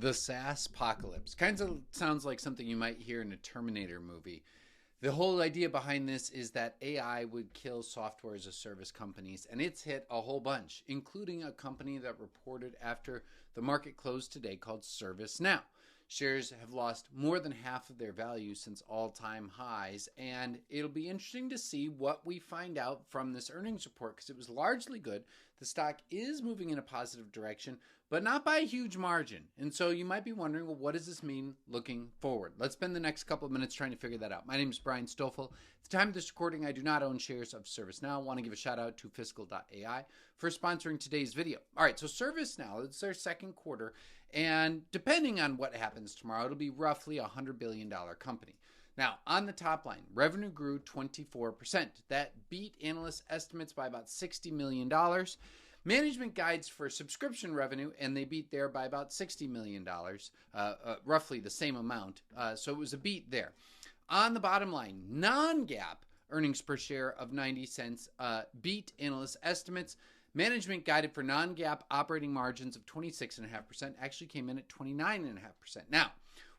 The SaaS apocalypse. Kind of sounds like something you might hear in a Terminator movie. The whole idea behind this is that AI would kill software as a service companies, and it's hit a whole bunch, including a company that reported after the market closed today called ServiceNow. Shares have lost more than half of their value since all-time highs, and it'll be interesting to see what we find out from this earnings report because it was largely good. The stock is moving in a positive direction, but not by a huge margin. And so you might be wondering, well, what does this mean looking forward? Let's spend the next couple of minutes trying to figure that out. My name is Brian Stoffel. At the time of this recording, I do not own shares of ServiceNow. I want to give a shout out to Fiscal AI for sponsoring today's video. All right, so ServiceNow, it's their second quarter, and depending on what happens tomorrow, it'll be roughly a $100 billion company. Now, on the top line, revenue grew 24%. That beat analyst estimates by about $60 million. Management guides for subscription revenue, and they beat there by about $60 million, roughly the same amount. So it was a beat there. On the bottom line, non-GAAP earnings per share of 90 cents beat analyst estimates. Management guided for non-GAAP operating margins of 26.5%, actually came in at 29.5%. Now,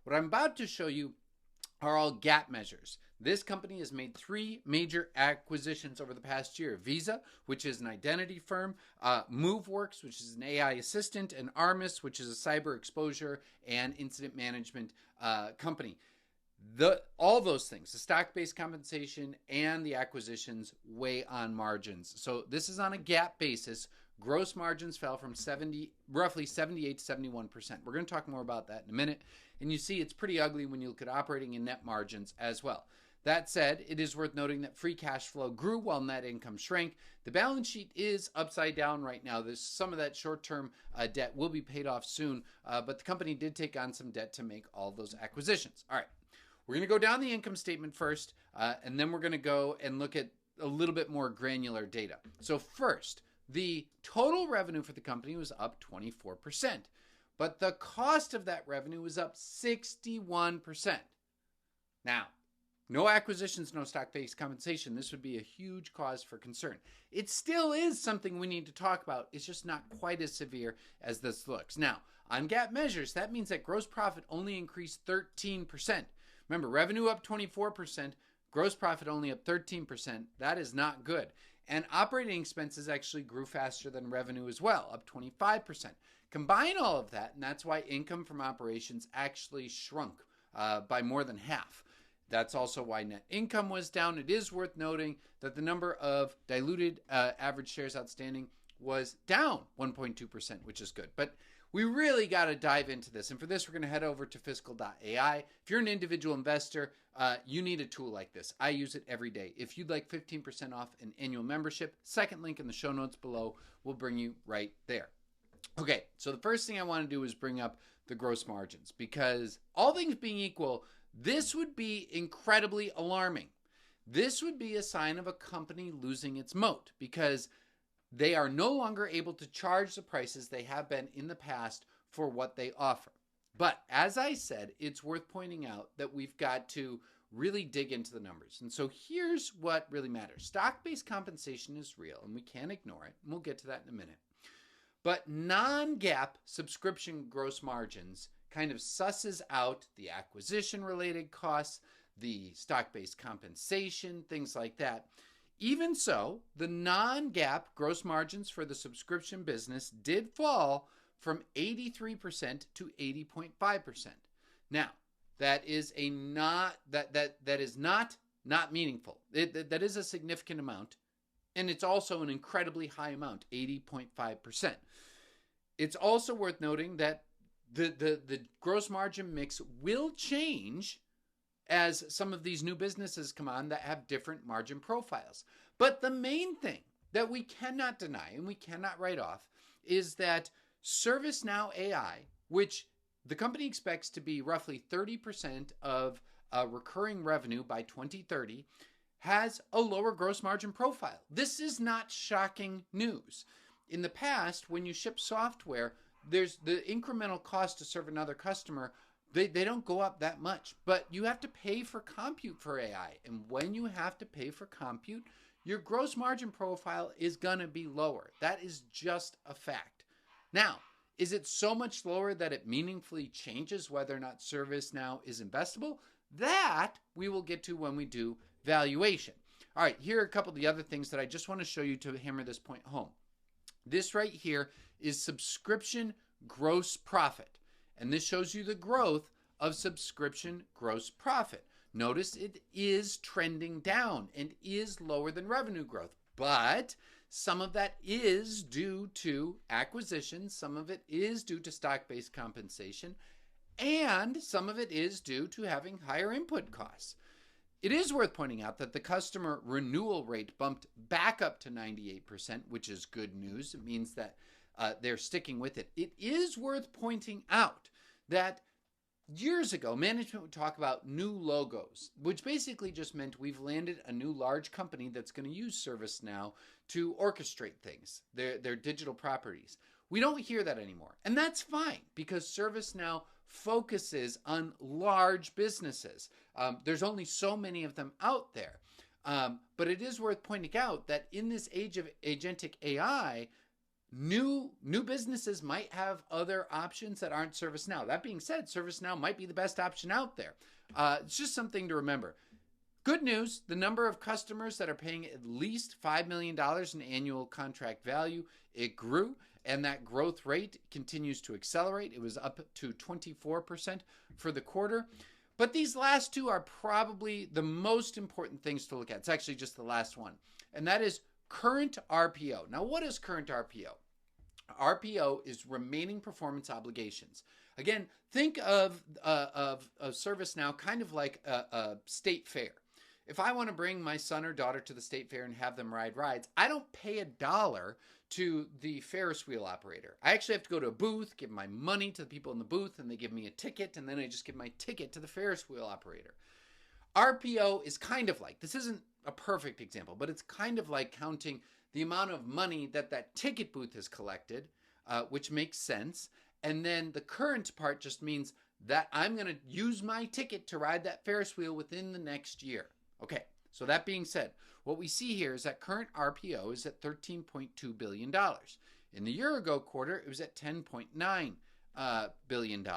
what I'm about to show you are all GAAP measures. This company has made three major acquisitions over the past year. Visa, which is an identity firm, MoveWorks, which is an AI assistant, and Armis, which is a cyber exposure and incident management company. All those things, the stock-based compensation and the acquisitions, weigh on margins. So this is on a GAAP basis. Gross margins fell from roughly 78 to 71%. We're going to talk more about that in a minute. And you see it's pretty ugly when you look at operating and net margins as well. That said, it is worth noting that free cash flow grew while net income shrank. The balance sheet is upside down right now. There's some of that short-term debt will be paid off soon, but the company did take on some debt to make all those acquisitions. All right, we're going to go down the income statement first, and then we're going to go and look at a little bit more granular data. So first, the total revenue for the company was up 24%, but the cost of that revenue was up 61%. Now, no acquisitions, no stock-based compensation. This would be a huge cause for concern. It still is something we need to talk about. It's just not quite as severe as this looks. Now, on GAAP measures, that means that gross profit only increased 13%. Remember, revenue up 24%, gross profit only up 13%. That is not good. And operating expenses actually grew faster than revenue as well, up 25%. Combine all of that, and that's why income from operations actually shrunk by more than half. That's also why net income was down. It is worth noting that the number of diluted average shares outstanding was down 1.2%, which is good. But we really got to dive into this. And for this, we're going to head over to Fiscal AI. If you're an individual investor, you need a tool like this. I use it every day. If you'd like 15% off an annual membership, second link in the show notes below will bring you right there. Okay, so the first thing I want to do is bring up the gross margins because all things being equal, this would be incredibly alarming. This would be a sign of a company losing its moat because they are no longer able to charge the prices they have been in the past for what they offer. But as I said, it's worth pointing out that we've got to really dig into the numbers. And so here's what really matters. Stock-based compensation is real and we can't ignore it. And we'll get to that in a minute. But non-GAAP subscription gross margins kind of susses out the acquisition-related costs, the stock-based compensation, things like that. Even so, the non-GAAP gross margins for the subscription business did fall from 83% to 80.5%. Now, that is not meaningful. That is a significant amount, and it's also an incredibly high amount, 80.5%. It's also worth noting that the gross margin mix will change as some of these new businesses come on that have different margin profiles. But the main thing that we cannot deny and we cannot write off is that ServiceNow AI, which the company expects to be roughly 30% of recurring revenue by 2030, has a lower gross margin profile. This is not shocking news. In the past, when you ship software, there's the incremental cost to serve another customer. They don't go up that much, but you have to pay for compute for AI. And when you have to pay for compute, your gross margin profile is going to be lower. That is just a fact. Now, Is it so much lower that it meaningfully changes whether or not ServiceNow is investable? That we will get to when we do valuation. All right, here are a couple of the other things that I just want to show you to hammer this point home. This right here is subscription gross profit. And this shows you the growth of subscription gross profit. Notice it is trending down and is lower than revenue growth. But some of that is due to acquisitions. Some of it is due to stock-based compensation. And some of it is due to having higher input costs. It is worth pointing out that the customer renewal rate bumped back up to 98%, which is good news. It means that they're sticking with it. It is worth pointing out that years ago, management would talk about new logos, which basically just meant we've landed a new large company that's going to use ServiceNow to orchestrate things, their digital properties. We don't hear that anymore. And that's fine because ServiceNow focuses on large businesses. There's only so many of them out there. But it is worth pointing out that in this age of agentic AI, new businesses might have other options that aren't ServiceNow. That being said, ServiceNow might be the best option out there. It's just something to remember. Good news, the number of customers that are paying at least $5 million in annual contract value, it grew, and that growth rate continues to accelerate. It was up to 24% for the quarter. But these last two are probably the most important things to look at. It's actually just the last one, and that is current RPO. Now, what is current RPO? RPO is remaining performance obligations. Again, think of ServiceNow kind of like a state fair. If I want to bring my son or daughter to the state fair and have them ride rides, I don't pay $1 to the Ferris wheel operator. I actually have to go to a booth, give my money to the people in the booth, and they give me a ticket, and then I just give my ticket to the Ferris wheel operator. RPO is kind of like, this isn't a perfect example, but it's kind of like counting the amount of money that ticket booth has collected, which makes sense. And then the current part just means that I'm going to use my ticket to ride that Ferris wheel within the next year. Okay, so that being said, what we see here is that current RPO is at $13.2 billion. In the year ago quarter, it was at $10.9 billion.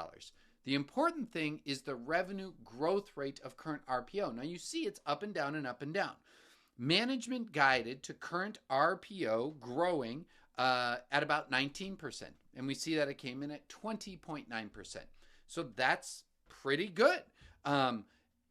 The important thing is the revenue growth rate of current RPO. Now you see it's up and down and up and down. Management guided to current RPO growing at about 19%. And we see that it came in at 20.9%. So that's pretty good.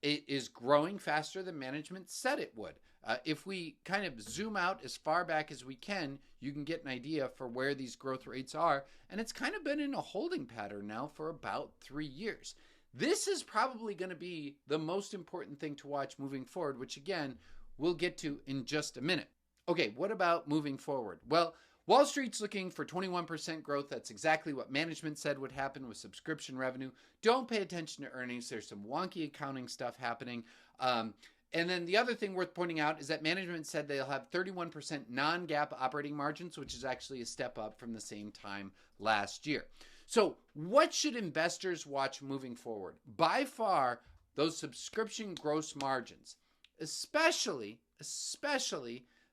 It is growing faster than management said it would. If we kind of zoom out as far back as we can, you can get an idea for where these growth rates are. And it's kind of been in a holding pattern now for about 3 years. This is probably going to be the most important thing to watch moving forward, which again, we'll get to in just a minute. Okay, what about moving forward? Well, Wall Street's looking for 21% growth. That's exactly what management said would happen with subscription revenue. Don't pay attention to earnings. There's some wonky accounting stuff happening. And then the other thing worth pointing out is that management said they'll have 31% non-GAAP operating margins, which is actually a step up from the same time last year. So what should investors watch moving forward? By far, those subscription gross margins, especially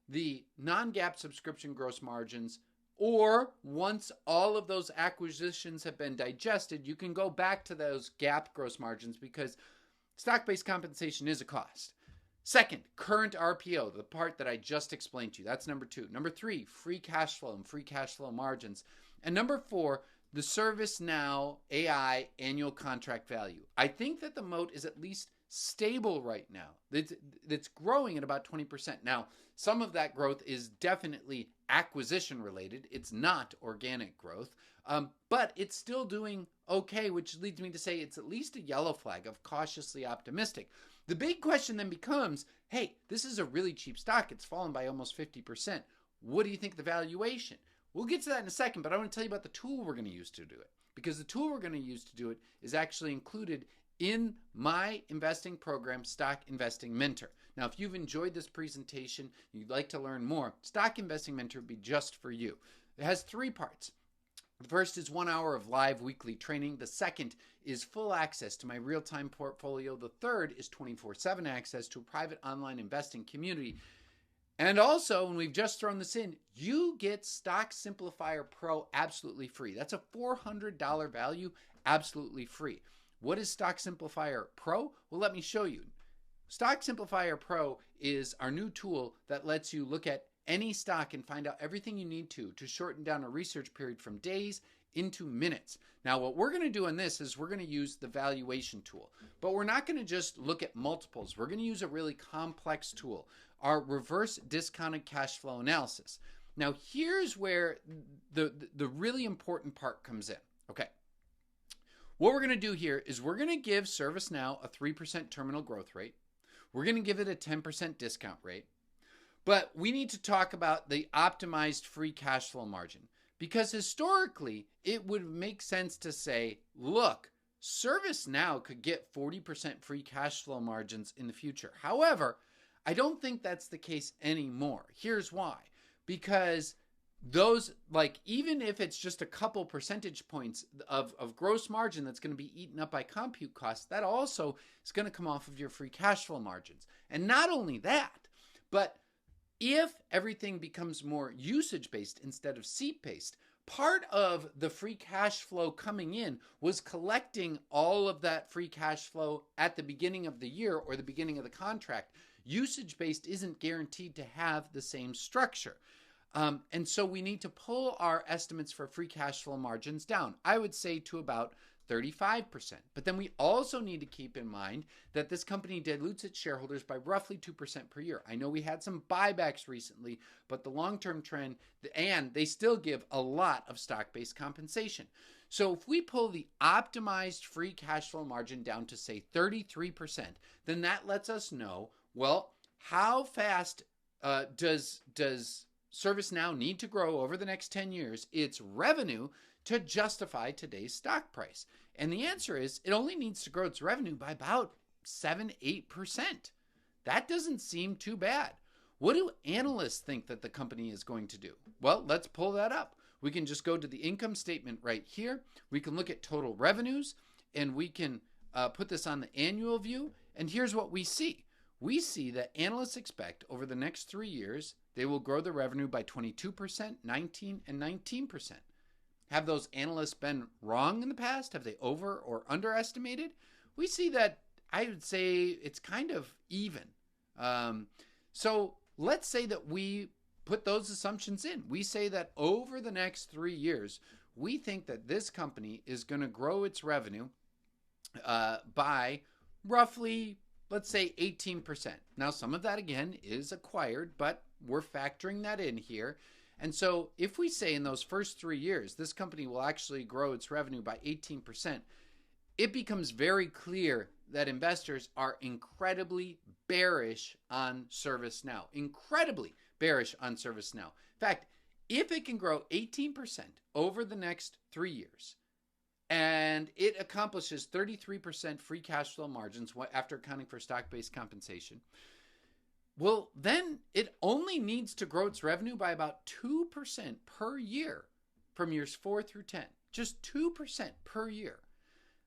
the non-GAAP subscription gross margins, or once all of those acquisitions have been digested, you can go back to those GAAP gross margins because stock-based compensation is a cost. Second, current RPO, the part that I just explained to you. That's number 2. Number 3, free cash flow and free cash flow margins. And number 4, the ServiceNow AI annual contract value. I think that the moat is at least stable right now. It's growing at about 20%. Now, some of that growth is definitely acquisition related. It's not organic growth, but it's still doing okay, which leads me to say it's at least a yellow flag of cautiously optimistic. The big question then becomes, hey, this is a really cheap stock. It's fallen by almost 50%. What do you think of the valuation? We'll get to that in a second, but I want to tell you about the tool we're going to use to do it, because the tool we're going to use to do it is actually included in my investing program, Stock Investing Mentor. Now, if you've enjoyed this presentation, you'd like to learn more, Stock Investing Mentor would be just for you. It has 3 parts. The first is 1 hour of live weekly training. The second is full access to my real-time portfolio. The third is 24/7 access to a private online investing community. And also, and we've just thrown this in, you get Stock Simplifier Pro absolutely free. That's a $400 value, absolutely free. What is Stock Simplifier Pro? Well, let me show you. Stock Simplifier Pro is our new tool that lets you look at any stock and find out everything you need to shorten down a research period from days into minutes. Now, what we're going to do in this is we're going to use the valuation tool, but we're not going to just look at multiples. We're going to use a really complex tool, our reverse discounted cash flow analysis. Now, here's where the really important part comes in. Okay. What we're going to do here is we're going to give ServiceNow a 3% terminal growth rate. We're going to give it a 10% discount rate. But we need to talk about the optimized free cash flow margin, because historically it would make sense to say, look, ServiceNow could get 40% free cash flow margins in the future. However, I don't think that's the case anymore. Here's why. Because those, like, even if it's just a couple percentage points of gross margin that's going to be eaten up by compute costs, that also is going to come off of your free cash flow margins. And not only that, but if everything becomes more usage-based instead of seat-based, part of the free cash flow coming in was collecting all of that free cash flow at the beginning of the year or the beginning of the contract. Usage-based isn't guaranteed to have the same structure. And so we need to pull our estimates for free cash flow margins down, I would say to about 35%. But then we also need to keep in mind that this company dilutes its shareholders by roughly 2% per year. I know we had some buybacks recently, but the long-term trend, and they still give a lot of stock-based compensation. So if we pull the optimized free cash flow margin down to, say, 33%, then that lets us know, well, how fast does ServiceNow need to grow over the next 10 years its revenue to justify today's stock price? And the answer is it only needs to grow its revenue by about 7-8%. That doesn't seem too bad. What do analysts think that the company is going to do? Well, let's pull that up. We can just go to the income statement right here. We can look at total revenues, and we can put this on the annual view. And here's what we see. We see that analysts expect over the next 3 years, they will grow the revenue by 22%, 19%, and 19%. Have those analysts been wrong in the past? Have they over or underestimated? We see that, I would say, it's kind of even. So let's say that we put those assumptions in. We say that over the next 3 years, we think that this company is going to grow its revenue by roughly, let's say, 18%. Now, some of that, again, is acquired, but we're factoring that in here. And so if we say in those first 3 years, this company will actually grow its revenue by 18%, it becomes very clear that investors are incredibly bearish on ServiceNow. Incredibly bearish on ServiceNow. In fact, if it can grow 18% over the next 3 years, and it accomplishes 33% free cash flow margins after accounting for stock-based compensation, well, then it only needs to grow its revenue by about 2% per year from years 4 through 10. Just 2% per year.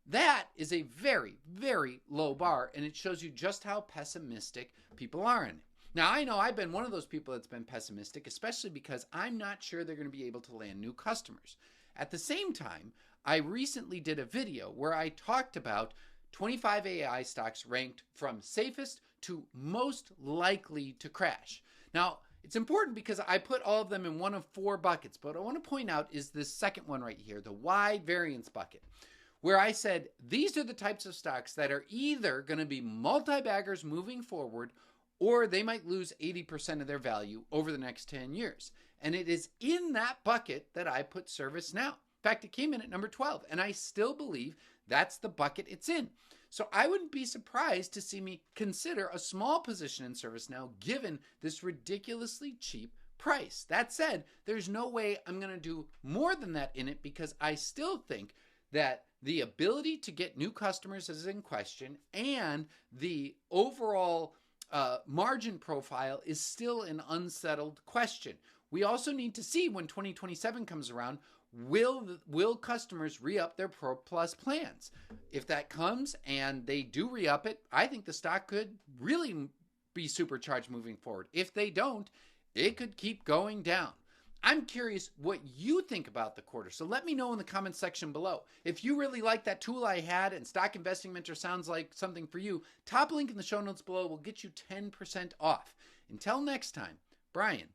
That is a very, very low bar, and it shows you just how pessimistic people are in it. Now, I know I've been one of those people that's been pessimistic, especially because I'm not sure they're going to be able to land new customers. At the same time, I recently did a video where I talked about 25 AI stocks ranked from safest to most likely to crash. Now, it's important because I put all of them in one of 4 buckets, but what I want to point out is this second one right here, the wide variance bucket, where I said these are the types of stocks that are either going to be multi-baggers moving forward, or they might lose 80% of their value over the next 10 years. And it is in that bucket that I put ServiceNow. In fact, it came in at number 12, and I still believe that's the bucket it's in. So I wouldn't be surprised to see me consider a small position in ServiceNow given this ridiculously cheap price. That said, there's no way I'm going to do more than that in it because I still think that the ability to get new customers is in question, and the overall margin profile is still an unsettled question. We also need to see when 2027 comes around, will customers re-up their Pro Plus plans? If that comes and they do re-up it, I think the stock could really be supercharged moving forward. If they don't, it could keep going down. I'm curious what you think about the quarter. So let me know in the comments section below. If you really like that tool I had and Stock Investing Mentor sounds like something for you, top link in the show notes below will get you 10% off. Until next time, Brian